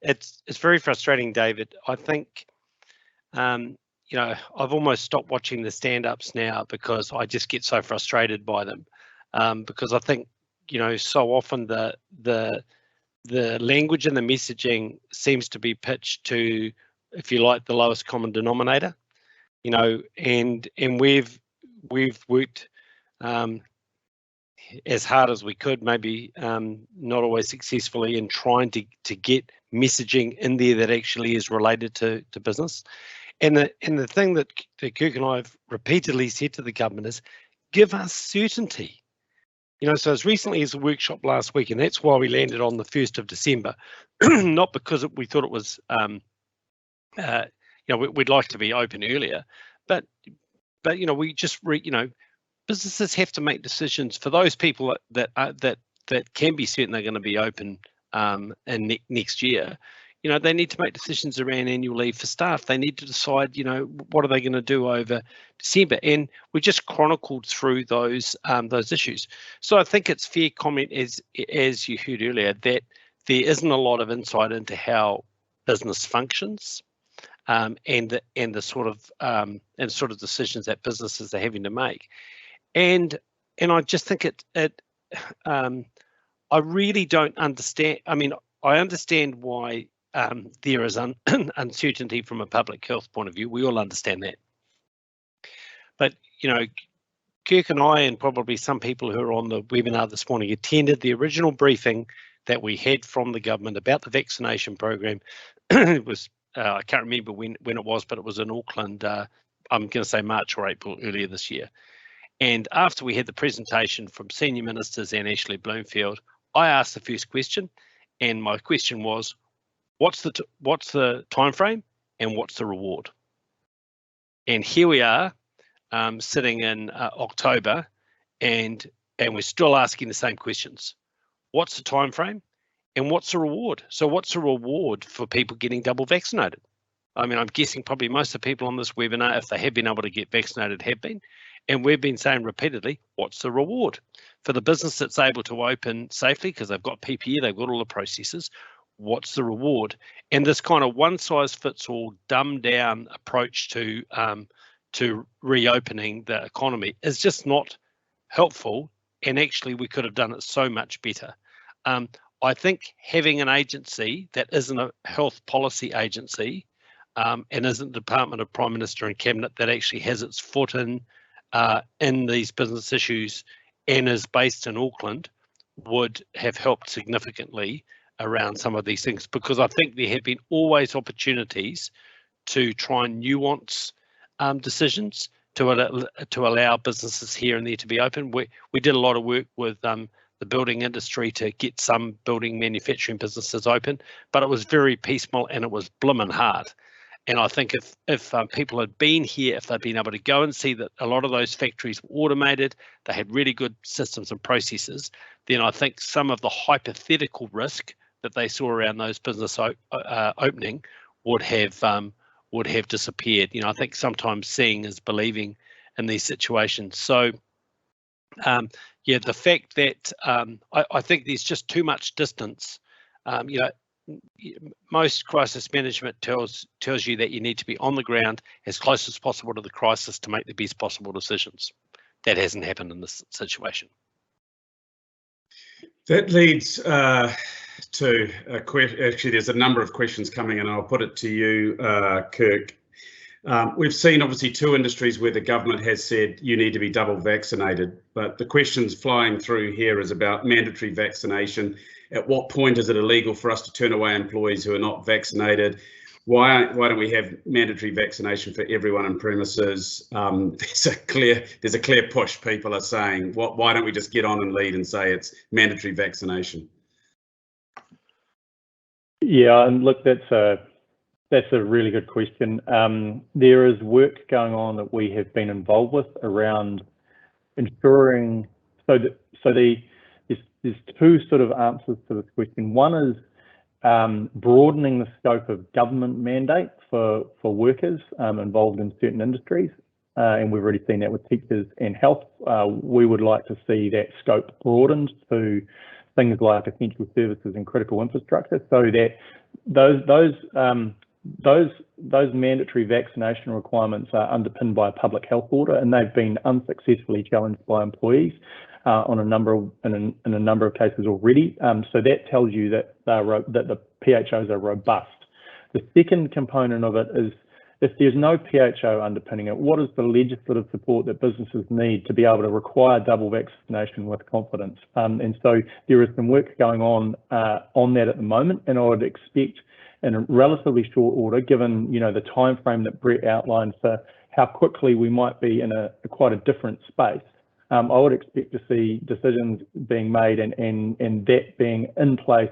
It's very frustrating, David. I think, I've almost stopped watching the stand-ups now because I just get so frustrated by them. Because I think, so often the the language and the messaging seems to be pitched to, if you like, the lowest common denominator, you know, and we've worked as hard as we could, maybe not always successfully, in trying to get messaging in there that actually is related to business. And the thing that Kirk and I have repeatedly said to the government is, give us certainty. You know, so as recently as a workshop last week, and that's why we landed on the 1st of December, not because we thought it was, you know, we'd like to be open earlier, but you know, we just, you know, businesses have to make decisions for those people that can be certain they're going to be open in next year. You know, they need to make decisions around annual leave for staff. They need to decide, you know, what are they going to do over December, and we just chronicled through those issues. So I think it's fair comment, as you heard earlier, that there isn't a lot of insight into how business functions, and the sort of decisions that businesses are having to make. And I just think I really don't understand. I mean, I understand why there is uncertainty from a public health point of view. We all understand that. But, you know, Kirk and I, and probably some people who are on the webinar this morning, attended the original briefing that we had from the government about the vaccination program. It was, I can't remember when it was, but it was in Auckland, I'm going to say March or April earlier this year. And after we had the presentation from senior ministers and Ashley Bloomfield, I asked the first question, and my question was, what's the time frame and what's the reward? And here we are, sitting in October, and we're still asking the same questions. What's the time frame and what's the reward? So what's the reward for people getting double vaccinated? I mean, I'm guessing probably most of the people on this webinar, if they have been able to get vaccinated, have been. And we've been saying repeatedly, what's the reward? For the business that's able to open safely, because they've got PPE, they've got all the processes, what's the reward? And this kind of one-size-fits-all, dumbed-down approach to reopening the economy is just not helpful, and actually we could have done it so much better. I think having an agency that isn't a health policy agency and isn't the Department of Prime Minister and Cabinet that actually has its foot in these business issues and is based in Auckland would have helped significantly around some of these things, because I think there have been always opportunities to try and nuance decisions to allow businesses here and there to be open. We did a lot of work with the building industry to get some building manufacturing businesses open, but it was very piecemeal and it was blimmin' hard. And I think if people had been here, if they'd been able to go and see that a lot of those factories were automated, they had really good systems and processes, then I think some of the hypothetical risk that they saw around those business opening would have disappeared. You know, I think sometimes seeing is believing in these situations. So, yeah, the fact that I think there's just too much distance. You know, most crisis management tells you that you need to be on the ground as close as possible to the crisis to make the best possible decisions. That hasn't happened in this situation. That leads to a question. Actually, there's a number of questions coming, and I'll put it to you, Kirk. We've seen obviously two industries where the government has said you need to be double vaccinated, but the questions flying through here is about mandatory vaccination. At what point is it illegal for us to turn away employees who are not vaccinated? Why don't we have mandatory vaccination for everyone on premises? There's a clear push. People are saying, why don't we just get on and lead and say it's mandatory vaccination? Yeah, and look, that's a really good question. There is work going on that we have been involved with around ensuring there's two sort of answers to this question. One is broadening the scope of government mandate for workers involved in certain industries, and we've already seen that with teachers and health. We would like to see that scope broadened to things like essential services and critical infrastructure, so that those mandatory vaccination requirements are underpinned by a public health order, and they've been unsuccessfully challenged by employees. on a number of in a number of cases already. So that tells you that that the PHOs are robust. The second component of it is, if there's no PHO underpinning it, what is the legislative support that businesses need to be able to require double vaccination with confidence? And so there is some work going on that at the moment, and I would expect in a relatively short order, given the time frame that Brett outlined for how quickly we might be in quite a different space. I would expect to see decisions being made and that being in place,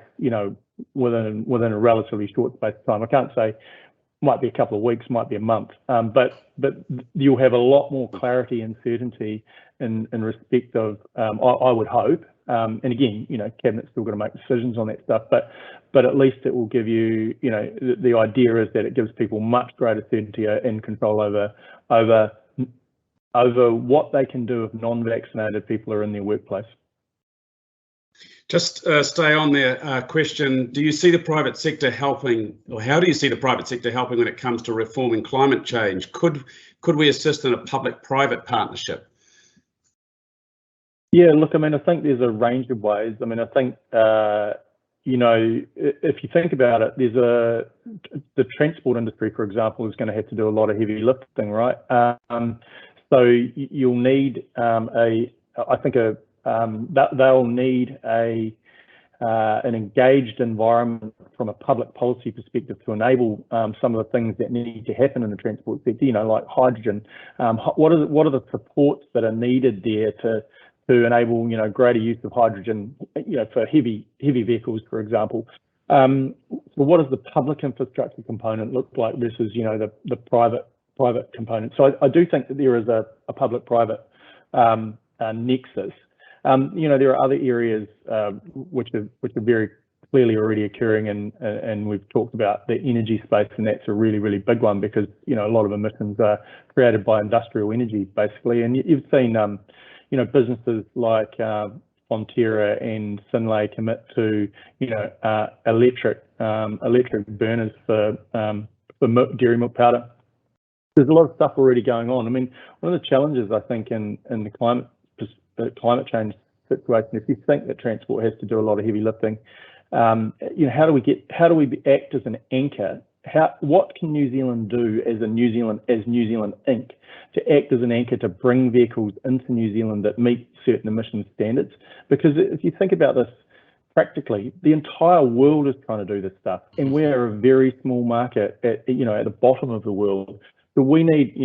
within a relatively short space of time. I can't say might be a couple of weeks, might be a month, but you'll have a lot more clarity and certainty in respect of, I would hope, and again, Cabinet's still got to make decisions on that stuff, but at least it will give you, the idea is that it gives people much greater certainty and control over what they can do if non-vaccinated people are in their workplace. Just stay on there. Question: do you see the private sector helping, or how do you see the private sector helping when it comes to reforming climate change? Could we assist in a public-private partnership? Yeah, look, I think there's a range of ways. I think if you think about it, the transport industry, for example, is going to have to do a lot of heavy lifting, right? So you'll need they'll need an engaged environment from a public policy perspective to enable some of the things that need to happen in the transport sector, like hydrogen. What are the supports that are needed there to enable greater use of hydrogen, for heavy vehicles, for example? So what does the public infrastructure component look like versus the private component? So I do think that there is a public-private nexus. There are other areas which are very clearly already occurring, and we've talked about the energy space, and that's a really, really big one because a lot of emissions are created by industrial energy, basically. And you've seen businesses like Fonterra and Synlait commit to electric burners for dairy milk powder. There's a lot of stuff already going on. One of the challenges I think in the climate change situation, if you think that transport has to do a lot of heavy lifting, how do we act as an anchor? What can New Zealand do as New Zealand Inc. to act as an anchor to bring vehicles into New Zealand that meet certain emission standards? Because if you think about this practically, the entire world is trying to do this stuff, and we're a very small market at the bottom of the world. So we need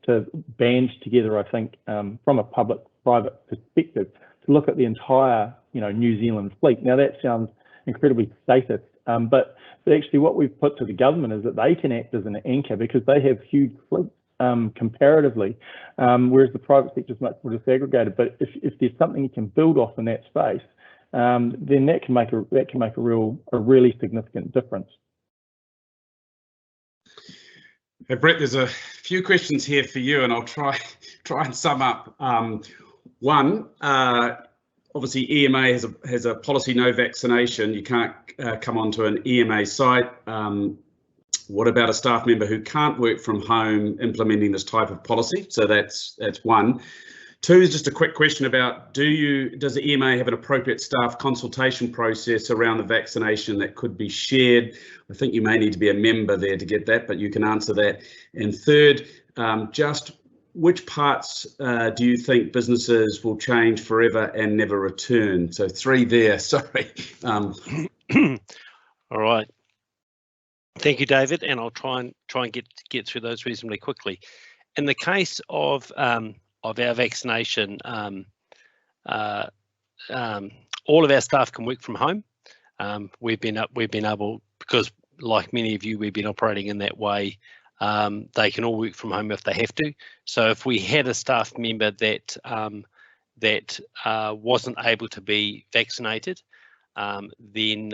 to band together, I think, from a public-private perspective, to look at the entire New Zealand fleet. Now that sounds incredibly statist, but actually what we've put to the government is that they can act as an anchor because they have huge fleets comparatively, whereas the private sector is much more disaggregated. But if there's something you can build off in that space, then that can make a really significant difference. Hey, Brett, there's a few questions here for you, and I'll try and sum up. One, obviously EMA has a policy no vaccination. You can't come onto an EMA site. What about a staff member who can't work from home implementing this type of policy? So that's one. Two is just a quick question about, does the EMA have an appropriate staff consultation process around the vaccination that could be shared? I think you may need to be a member there to get that, but you can answer that. And third, just which parts do you think businesses will change forever and never return? So three there, sorry. All right. Thank you, David, and I'll try and get through those reasonably quickly. In the case of our vaccination, all of our staff can work from home. We've been able, because like many of you, we've been operating in that way. They can all work from home if they have to. So if we had a staff member that wasn't able to be vaccinated, then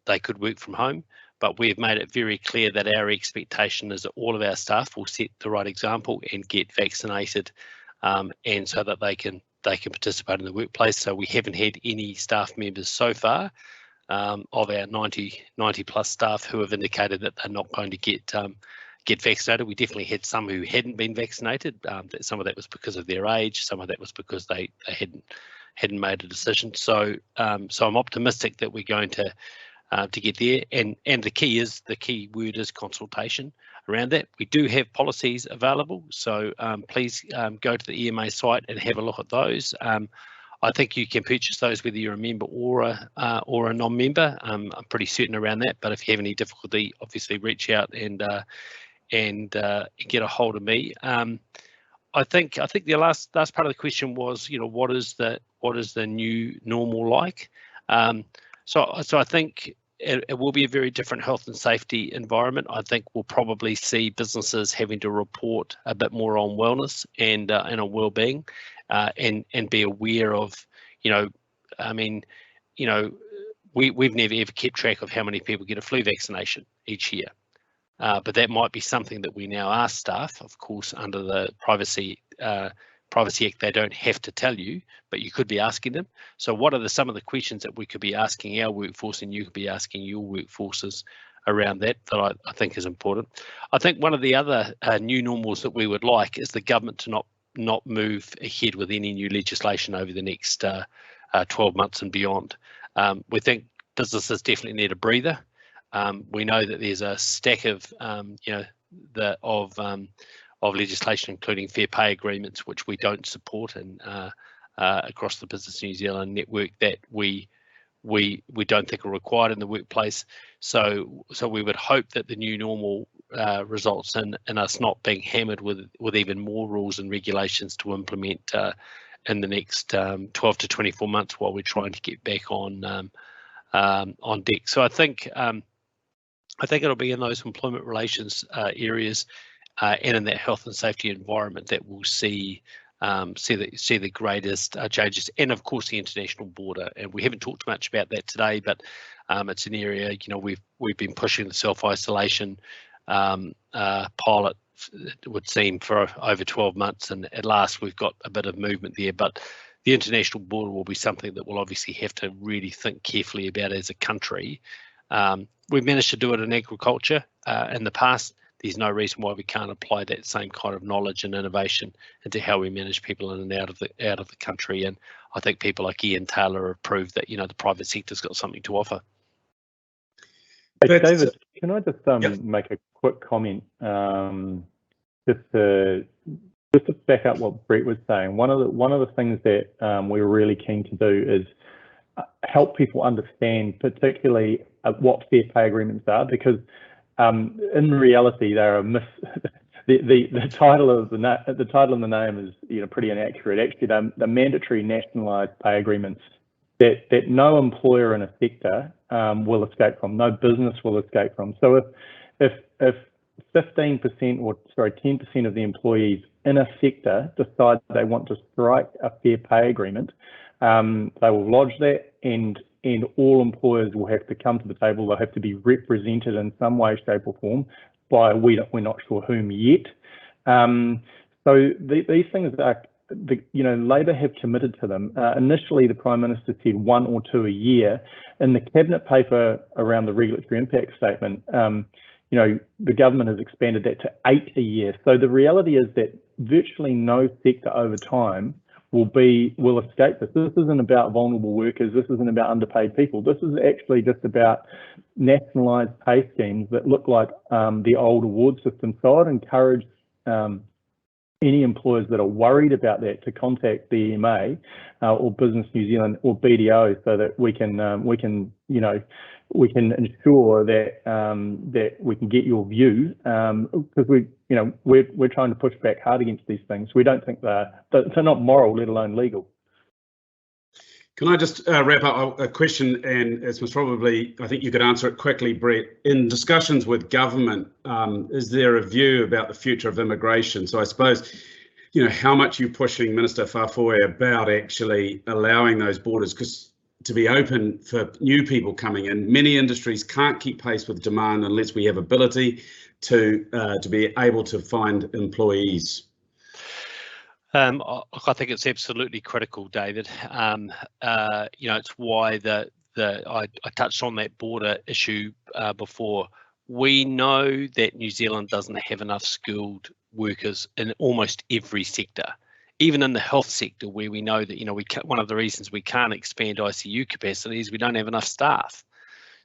they could work from home. But we've made it very clear that our expectation is that all of our staff will set the right example and get vaccinated, and so that they can participate in the workplace. So we haven't had any staff members so far of our 90 plus staff who have indicated that they're not going to get get vaccinated. We definitely had some who hadn't been vaccinated. Some of that was because of their age. Some of that was because they hadn't made a decision. So so I'm optimistic that we're going to get there. And the key word is consultation around that. We do have policies available. So please go to the EMA site and have a look at those. I think you can purchase those whether you're a member or a non-member. I'm pretty certain around that. But if you have any difficulty, obviously reach out and get a hold of me. I think the last part of the question was, what is the new normal like? So I think it will be a very different health and safety environment. I think we'll probably see businesses having to report a bit more on wellness and on well-being, and be aware of, we've never ever kept track of how many people get a flu vaccination each year. But that might be something that we now ask staff. Of course, under the Privacy Act, they don't have to tell you, but you could be asking them. So what are some of the questions that we could be asking our workforce, and you could be asking your workforces around that I think is important. I think one of the other new normals that we would like is the government to not move ahead with any new legislation over the next 12 months and beyond. We think businesses definitely need a breather. We know that there's a stack of of legislation, including fair pay agreements, which we don't support, and across the Business New Zealand network that we don't think are required in the workplace. So we would hope that the new normal results in us not being hammered with even more rules and regulations to implement in the next 12 to 24 months while we're trying to get back on deck. So I think it'll be in those employment relations areas and in that health and safety environment that we'll see the greatest changes, and of course the international border. And we haven't talked much about that today, but it's an area we've been pushing the self-isolation pilot, it would seem, for over 12 months, and at last we've got a bit of movement there. But the international border will be something that we'll obviously have to really think carefully about as a country. We've managed to do it in agriculture in the past. There's no reason why we can't apply that same kind of knowledge and innovation into how we manage people in and out of the country. And I think people like Ian Taylor have proved that the private sector's got something to offer. Hey, David, can I just make a quick comment, just to back up what Brett was saying? One of the things that we're really keen to do is help people understand, particularly what fair pay agreements are, because in reality, they're a the title of the name is pretty inaccurate. Actually, they're mandatory nationalised pay agreements that no employer in a sector will escape from, no business will escape from. So if 15% or 10% of the employees in a sector decide they want to strike a fair pay agreement, they will lodge that, and all employers will have to come to the table. They'll have to be represented in some way, shape or form by we're not sure whom yet. So these things are, Labor have committed to them. Initially, the Prime Minister said 1 or 2 a year. In the Cabinet paper around the regulatory impact statement, the government has expanded that to 8 a year. So the reality is that virtually no sector over time will escape this. This isn't about vulnerable workers. This isn't about underpaid people. This is actually just about nationalised pay schemes that look like the old award system. So I'd encourage any employers that are worried about that to contact the EMA or Business New Zealand or BDO, so that we can ensure that that we can get your view, because we're trying to push back hard against these things. We don't think they're not moral, let alone legal. Can I just wrap up a question, and it's probably, I think you could answer it quickly, Brett. In discussions with government, is there a view about the future of immigration? So I suppose, how much are you pushing Minister Whāwhoi about actually allowing those borders to be open for new people coming in? Many industries can't keep pace with demand unless we have ability to be able to find employees. I think it's absolutely critical, David. It's why I touched on that border issue before. we know that New Zealand doesn't have enough skilled workers in almost every sector, even in the health sector, where we know that, one of the reasons we can't expand ICU capacity is we don't have enough staff.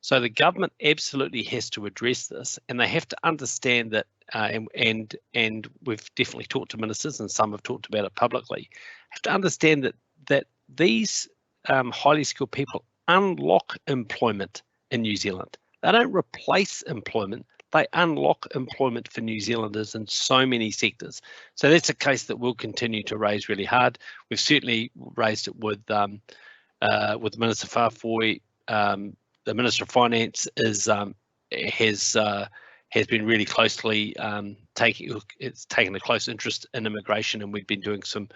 So the government absolutely has to address this, and they have to understand that, and we've definitely talked to ministers, and some have talked about it publicly, have to understand that these highly skilled people unlock employment in New Zealand. They don't replace employment, they unlock employment for New Zealanders in so many sectors. So that's a case that we'll continue to raise really hard. We've certainly raised it with Minister Farfoy. The Minister of Finance has been really closely taken a close interest in immigration, and we've been doing some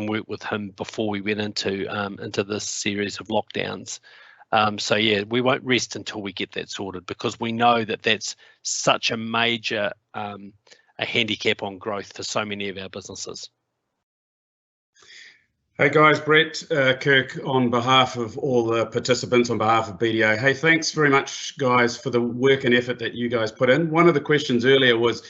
work with him before we went into this series of lockdowns. So yeah, we won't rest until we get that sorted, because we know that that's such a major a handicap on growth for so many of our businesses. Hey guys, Brett, Kirk, on behalf of all the participants, on behalf of BDO, hey, thanks very much, guys, for the work and effort that you guys put in. One of the questions earlier was,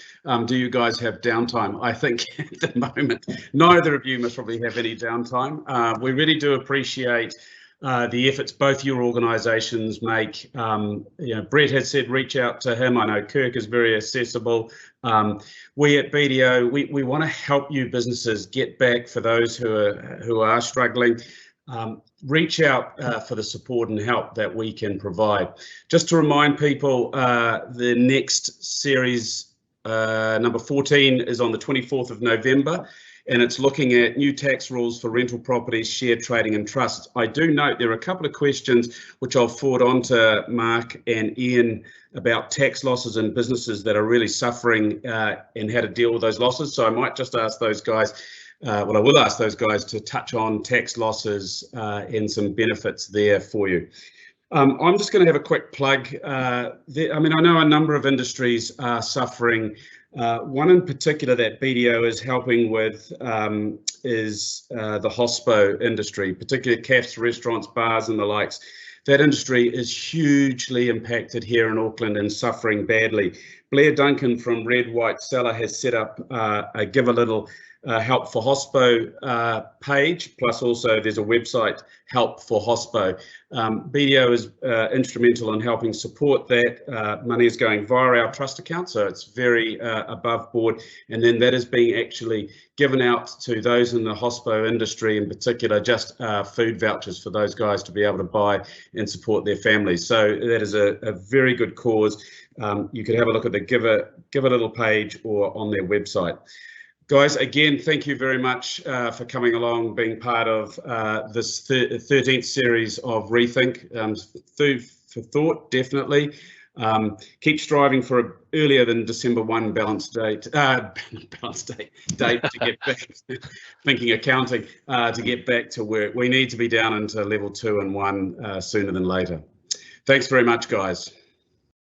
do you guys have downtime? I think at the moment, neither of you must probably have any downtime. We really do appreciate the efforts both your organisations make. Brett has said reach out to him. I know Kirk is very accessible. We at BDO, we want to help you businesses get back. For those who are struggling, reach out for the support and help that we can provide. Just to remind people, the next series, number 14, is on the 24th of November. And it's looking at new tax rules for rental properties, share trading and trusts. I do note there are a couple of questions which I'll forward on to Mark and Ian about tax losses in businesses that are really suffering and how to deal with those losses. So I might just ask those guys, I will ask those guys to touch on tax losses and some benefits there for you. I'm just going to have a quick plug. I know a number of industries are suffering. One in particular that BDO is helping with is the hospo industry, particularly cafes, restaurants, bars and the likes. That industry is hugely impacted here in Auckland and suffering badly. Blair Duncan from Red White Cellar has set up a Give a Little Help for Hospo page, plus also there's a website, Help for Hospo. BDO is instrumental in helping support that. Money is going via our trust account, so it's very above board, and then that is being actually given out to those in the hospo industry, in particular, just food vouchers for those guys to be able to buy and support their families. So that is a very good cause. You could have a look at the Give a Little page or on their website. Guys, again, thank you very much for coming along, being part of this 13th series of Rethink. Food for thought, definitely. Keep striving for an earlier than December 1 balance date to get back, thinking accounting, to get back to work. We need to be down into level 2 and 1 sooner than later. Thanks very much, guys.